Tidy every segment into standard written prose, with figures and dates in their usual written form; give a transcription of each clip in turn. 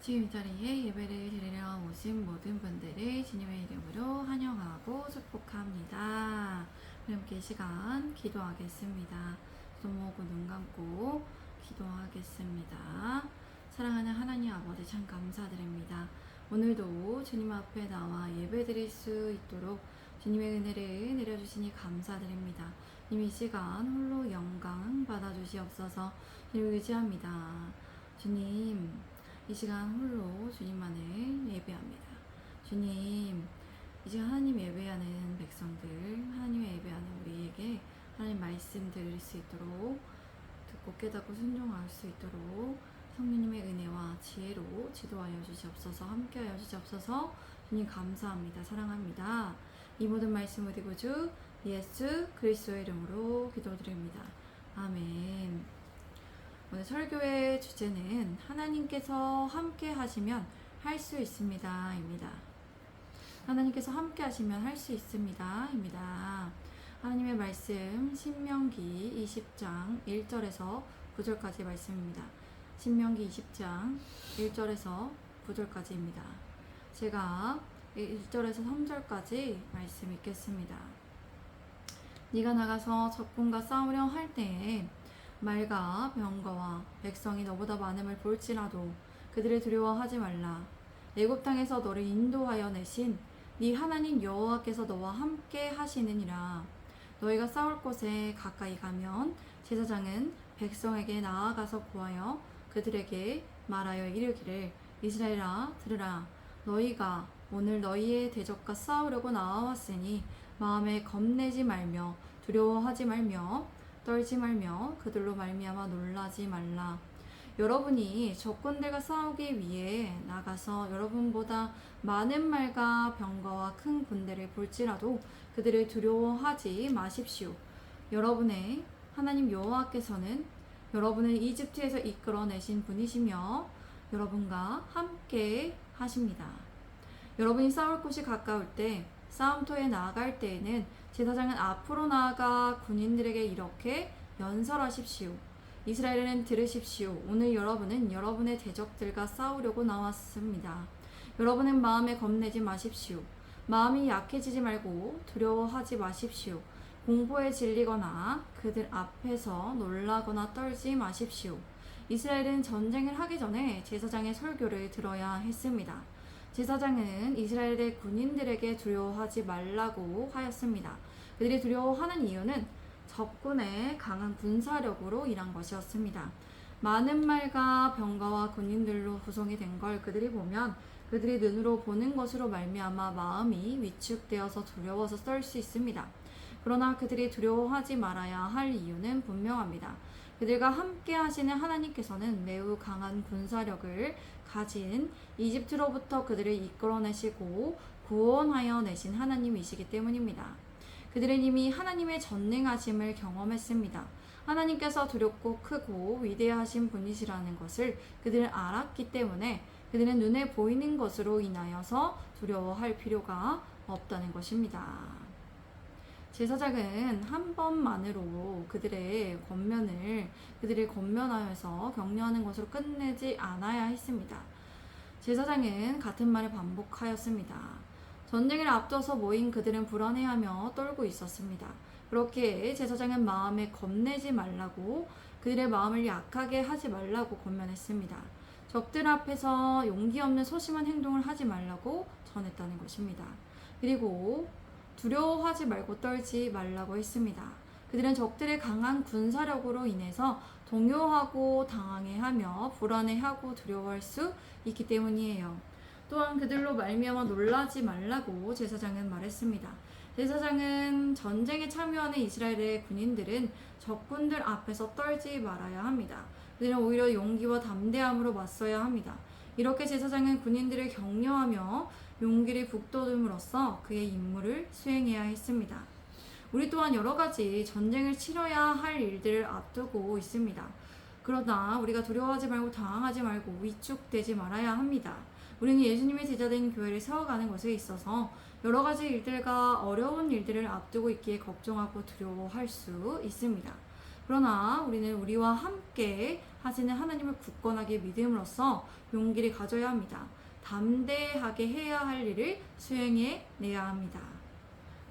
지금 이 자리에 예배를 드리러 오신 모든 분들을 주님의 이름으로 환영하고 축복합니다. 그럼 함께 이 시간 기도하겠습니다. 손 모으고 눈 감고 기도하겠습니다. 사랑하는 하나님 아버지 참 감사드립니다. 오늘도 주님 앞에 나와 예배 드릴 수 있도록 주님의 은혜를 내려주시니 감사드립니다. 주님 이 시간 홀로 영광 받아주시옵소서. 주님 의지합니다. 주님 이 시간 홀로 주님만을 예배합니다. 주님, 이 시간 하나님 예배하는 백성들, 하나님의 예배하는 우리에게 하나님 말씀 들을 수 있도록 듣고 깨닫고 순종할 수 있도록 성령님의 은혜와 지혜로 지도하여 주시옵소서. 함께하여 주시옵소서. 주님 감사합니다. 사랑합니다. 이 모든 말씀 우리 구주 예수 그리스도의 이름으로 기도드립니다. 아멘. 오늘 설교의 주제는 하나님께서 함께 하시면 할 수 있습니다 입니다. 하나님께서 함께 하시면 할 수 있습니다 입니다. 하나님의 말씀 신명기 20장 1절에서 9절까지 말씀입니다. 신명기 20장 1절에서 9절까지입니다. 제가 1절에서 3절까지 말씀 읽겠습니다. 네가 나가서 적군과 싸우려 할 때에 말과 병거와 백성이 너보다 많음을 볼지라도 그들을 두려워하지 말라. 애굽 땅에서 너를 인도하여 내신 네 하나님 여호와께서 너와 함께 하시느니라. 너희가 싸울 곳에 가까이 가면 제사장은 백성에게 나아가서 구하여 그들에게 말하여 이르기를 이스라엘아 들으라. 너희가 오늘 너희의 대적과 싸우려고 나와왔으니 마음에 겁내지 말며 두려워하지 말며 떨지 말며 그들로 말미암아 놀라지 말라. 여러분이 적군들과 싸우기 위해 나가서 여러분보다 많은 말과 병거와 큰 군대를 볼지라도 그들을 두려워하지 마십시오. 여러분의 하나님 여호와께서는 여러분을 이집트에서 이끌어내신 분이시며 여러분과 함께 하십니다. 여러분이 싸울 곳이 가까울 때 싸움터에 나아갈 때에는 제사장은 앞으로 나아가 군인들에게 이렇게 연설하십시오. 이스라엘은 들으십시오. 오늘 여러분은 여러분의 대적들과 싸우려고 나왔습니다. 여러분은 마음에 겁내지 마십시오. 마음이 약해지지 말고 두려워하지 마십시오. 공포에 질리거나 그들 앞에서 놀라거나 떨지 마십시오. 이스라엘은 전쟁을 하기 전에 제사장의 설교를 들어야 했습니다. 제사장은 이스라엘의 군인들에게 두려워하지 말라고 하였습니다. 그들이 두려워하는 이유는 적군의 강한 군사력으로 인한 것이었습니다. 많은 말과 병거와 군인들로 구성이 된 걸 그들이 보면 그들이 눈으로 보는 것으로 말미암아 마음이 위축되어서 두려워서 떨 수 있습니다. 그러나 그들이 두려워하지 말아야 할 이유는 분명합니다. 그들과 함께 하시는 하나님께서는 매우 강한 군사력을 가진 이집트로부터 그들을 이끌어내시고 구원하여 내신 하나님이시기 때문입니다. 그들은 이미 하나님의 전능하심을 경험했습니다. 하나님께서 두렵고 크고 위대하신 분이시라는 것을 그들은 알았기 때문에 그들은 눈에 보이는 것으로 인하여서 두려워할 필요가 없다는 것입니다. 제사장은 한 번만으로 그들을 권면하여서 격려하는 것으로 끝내지 않아야 했습니다. 제사장은 같은 말을 반복하였습니다. 전쟁을 앞둬서 모인 그들은 불안해하며 떨고 있었습니다. 그렇게 제사장은 마음에 겁내지 말라고 그들의 마음을 약하게 하지 말라고 권면했습니다. 적들 앞에서 용기 없는 소심한 행동을 하지 말라고 전했다는 것입니다. 그리고 두려워하지 말고 떨지 말라고 했습니다. 그들은 적들의 강한 군사력으로 인해서 동요하고 당황해하며 불안해하고 두려워할 수 있기 때문이에요. 또한 그들로 말미암아 놀라지 말라고 제사장은 말했습니다. 제사장은 전쟁에 참여하는 이스라엘의 군인들은 적군들 앞에서 떨지 말아야 합니다. 그들은 오히려 용기와 담대함으로 맞서야 합니다. 이렇게 제사장은 군인들을 격려하며 용기를 북돋움으로써 그의 임무를 수행해야 했습니다. 우리 또한 여러 가지 전쟁을 치러야 할 일들을 앞두고 있습니다. 그러나 우리가 두려워하지 말고 당황하지 말고 위축되지 말아야 합니다. 우리는 예수님의 제자된 교회를 세워가는 것에 있어서 여러 가지 일들과 어려운 일들을 앞두고 있기에 걱정하고 두려워할 수 있습니다. 그러나 우리는 우리와 함께 하시는 하나님을 굳건하게 믿음으로써 용기를 가져야 합니다. 담대하게 해야 할 일을 수행해 내야 합니다.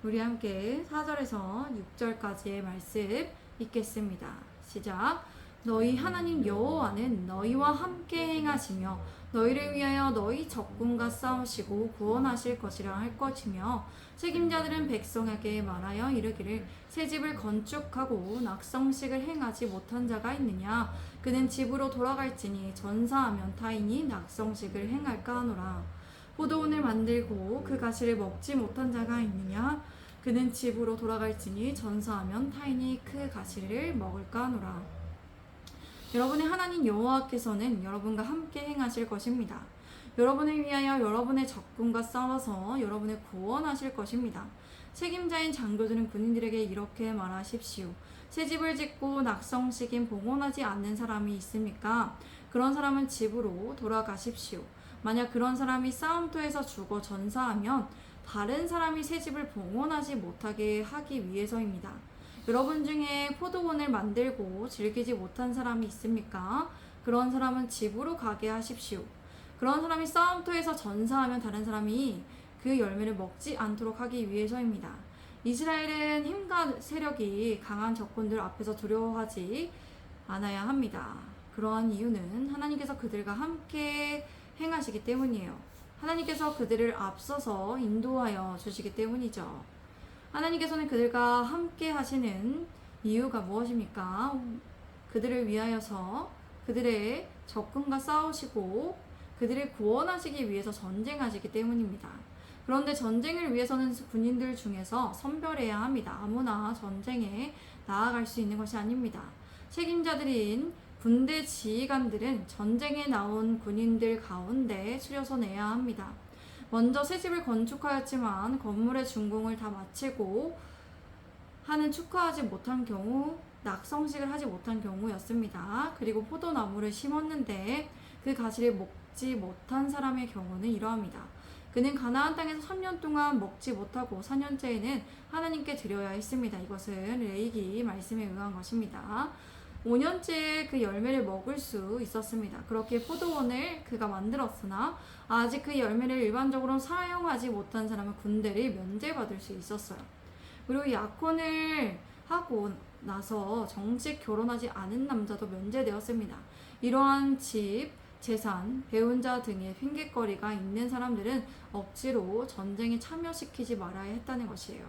우리 함께 4절에서 6절까지의 말씀 읽겠습니다. 시작. 너희 하나님 여호와는 너희와 함께 행하시며 너희를 위하여 너희 적군과 싸우시고 구원하실 것이라 할 것이며 책임자들은 백성에게 말하여 이르기를 새 집을 건축하고 낙성식을 행하지 못한 자가 있느냐 그는 집으로 돌아갈지니 전사하면 타인이 낙성식을 행할까 하노라. 포도원을 만들고 그 가시를 먹지 못한 자가 있느냐 그는 집으로 돌아갈지니 전사하면 타인이 그 가시를 먹을까 하노라. 여러분의 하나님 여호와께서는 여러분과 함께 행하실 것입니다. 여러분을 위하여 여러분의 적군과 싸워서 여러분을 구원하실 것입니다. 책임자인 장교들은 군인들에게 이렇게 말하십시오. 새 집을 짓고 낙성식인 봉헌하지 않는 사람이 있습니까? 그런 사람은 집으로 돌아가십시오. 만약 그런 사람이 싸움터에서 죽어 전사하면 다른 사람이 새 집을 봉헌하지 못하게 하기 위해서입니다. 여러분 중에 포도원을 만들고 즐기지 못한 사람이 있습니까? 그런 사람은 집으로 가게 하십시오. 그런 사람이 싸움터에서 전사하면 다른 사람이 그 열매를 먹지 않도록 하기 위해서입니다. 이스라엘은 힘과 세력이 강한 적군들 앞에서 두려워하지 않아야 합니다. 그러한 이유는 하나님께서 그들과 함께 행하시기 때문이에요. 하나님께서 그들을 앞서서 인도하여 주시기 때문이죠. 하나님께서는 그들과 함께 하시는 이유가 무엇입니까? 그들을 위하여서 그들의 적군과 싸우시고 그들을 구원하시기 위해서 전쟁하시기 때문입니다. 그런데 전쟁을 위해서는 군인들 중에서 선별해야 합니다. 아무나 전쟁에 나아갈 수 있는 것이 아닙니다. 책임자들인 군대 지휘관들은 전쟁에 나온 군인들 가운데 추려서 내야 합니다. 먼저 새 집을 건축하였지만 건물의 준공을 다 마치고 하는 축하하지 못한 경우, 낙성식을 하지 못한 경우였습니다. 그리고 포도나무를 심었는데 그 가시를 먹지 못한 사람의 경우는 이러합니다. 그는 가나안 땅에서 3년 동안 먹지 못하고 4년째에는 하나님께 드려야 했습니다. 이것은 레위기 말씀에 의한 것입니다. 5년째 그 열매를 먹을 수 있었습니다. 그렇게 포도원을 그가 만들었으나 아직 그 열매를 일반적으로 사용하지 못한 사람은 군대를 면제받을 수 있었어요. 그리고 약혼을 하고 나서 정식 결혼하지 않은 남자도 면제되었습니다. 이러한 집, 재산, 배운 자 등의 핑계거리가 있는 사람들은 억지로 전쟁에 참여시키지 말아야 했다는 것이에요.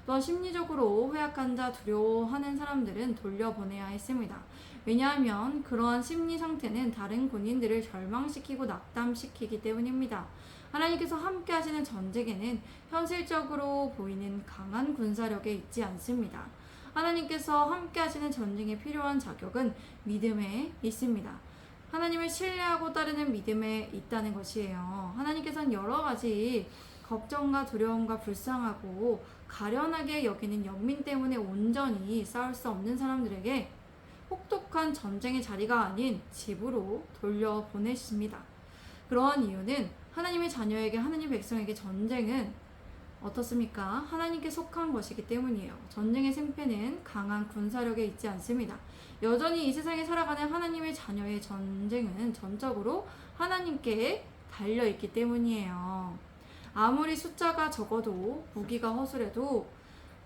또한 심리적으로 허약한 자, 두려워하는 사람들은 돌려보내야 했습니다. 왜냐하면 그러한 심리 상태는 다른 군인들을 절망시키고 낙담시키기 때문입니다. 하나님께서 함께 하시는 전쟁에는 현실적으로 보이는 강한 군사력에 있지 않습니다. 하나님께서 함께 하시는 전쟁에 필요한 자격은 믿음에 있습니다. 하나님을 신뢰하고 따르는 믿음에 있다는 것이에요. 하나님께서는 여러 가지 걱정과 두려움과 불쌍하고 가련하게 여기는 영민 때문에 온전히 싸울 수 없는 사람들에게 혹독한 전쟁의 자리가 아닌 집으로 돌려보내십니다. 그러한 이유는 하나님의 자녀에게, 하나님 백성에게 전쟁은 어떻습니까? 하나님께 속한 것이기 때문이에요. 전쟁의 승패는 강한 군사력에 있지 않습니다. 여전히 이 세상에 살아가는 하나님의 자녀의 전쟁은 전적으로 하나님께 달려있기 때문이에요. 아무리 숫자가 적어도 무기가 허술해도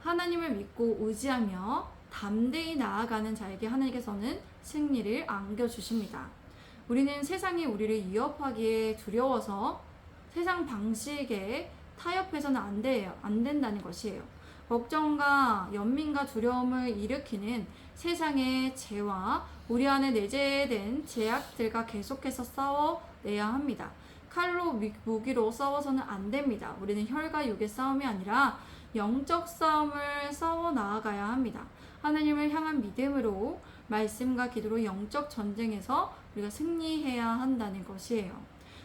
하나님을 믿고 의지하며 담대히 나아가는 자에게 하나님께서는 승리를 안겨주십니다. 우리는 세상이 우리를 위협하기에 두려워서 세상 방식에 타협해서는 안 된다는 것이에요. 걱정과 연민과 두려움을 일으키는 세상의 죄와 우리 안에 내재된 죄악들과 계속해서 싸워내야 합니다. 칼로 무기로 싸워서는 안 됩니다. 우리는 혈과 육의 싸움이 아니라 영적 싸움을 싸워 나아가야 합니다. 하나님을 향한 믿음으로 말씀과 기도로 영적 전쟁에서 우리가 승리해야 한다는 것이에요.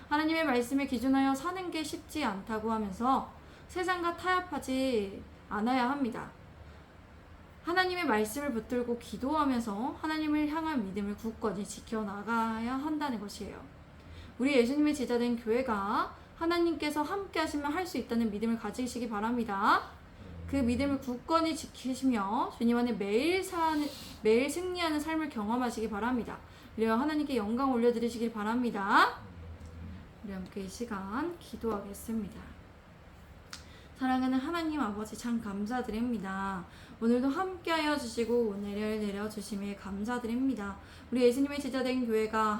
하나님의 말씀에 기준하여 사는 게 쉽지 않다고 하면서 세상과 타협하지 않아야 합니다. 하나님의 말씀을 붙들고 기도하면서 하나님을 향한 믿음을 굳건히 지켜나가야 한다는 것이에요. 우리 예수님의 제자된 교회가 하나님께서 함께 하시면 할 수 있다는 믿음을 가지시기 바랍니다. 그 믿음을 굳건히 지키시며 주님 안에 매일 승리하는 삶을 경험하시기 바랍니다. 그래야 하나님께 영광 올려드리시길 바랍니다. 우리 함께 이 시간 기도하겠습니다. 사랑하는 하나님 아버지 참 감사드립니다. 오늘도 함께하여 주시고 은혜를 내려주심에 감사드립니다. 우리 예수님의 제자된 교회가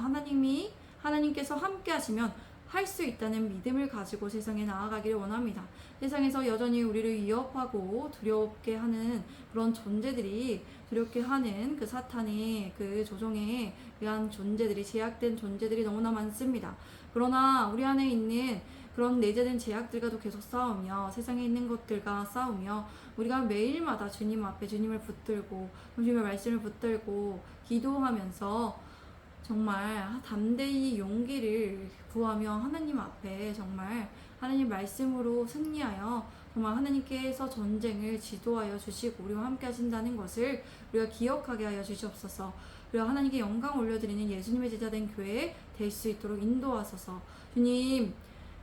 하나님께서 함께하시면 할 수 있다는 믿음을 가지고 세상에 나아가기를 원합니다. 세상에서 여전히 우리를 위협하고 두렵게 하는 그런 존재들이, 두렵게 하는 그 사탄의 그 조종에 의한 존재들이, 제약된 존재들이 너무나 많습니다. 그러나 우리 안에 있는 그런 내재된 제약들과도 계속 싸우며 세상에 있는 것들과 싸우며 우리가 매일마다 주님 앞에 주님을 붙들고 주님의 말씀을 붙들고 기도하면서 정말 담대히 용기를 구하며 하나님 앞에 정말 하나님 말씀으로 승리하여 정말 하나님께서 전쟁을 지도하여 주시고 우리와 함께 하신다는 것을 우리가 기억하게 하여 주시옵소서. 그리고 하나님께 영광 올려드리는 예수님의 제자된 교회 될 수 있도록 인도하소서. 주님,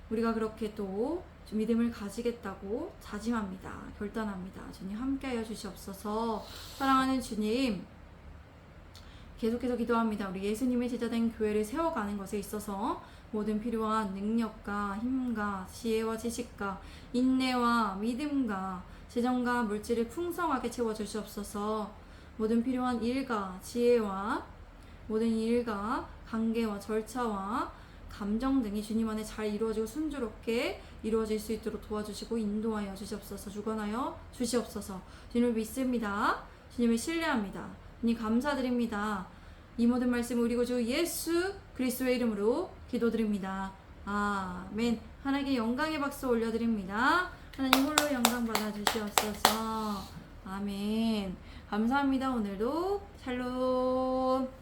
우리가 그렇게 또 믿음을 가지겠다고 다짐합니다. 결단합니다. 주님 함께하여 주시옵소서. 사랑하는 주님, 계속해서 기도합니다. 우리 예수님의 제자된 교회를 세워가는 것에 있어서 모든 필요한 능력과 힘과 지혜와 지식과 인내와 믿음과 재정과 물질을 풍성하게 채워주시옵소서. 모든 필요한 일과 지혜와 모든 일과 관계와 절차와 감정 등이 주님 안에 잘 이루어지고 순조롭게 이루어질 수 있도록 도와주시고 인도하여 주시옵소서. 주관하여 주시옵소서. 주님을 믿습니다. 주님을 신뢰합니다. 주님 감사드립니다. 이 모든 말씀 우리 구주 예수 그리스도의 이름으로 기도드립니다. 아멘. 하나님께 영광의 박수 올려드립니다. 하나님 홀로 영광 받아주시옵소서. 아멘. 감사합니다. 오늘도 샬롬.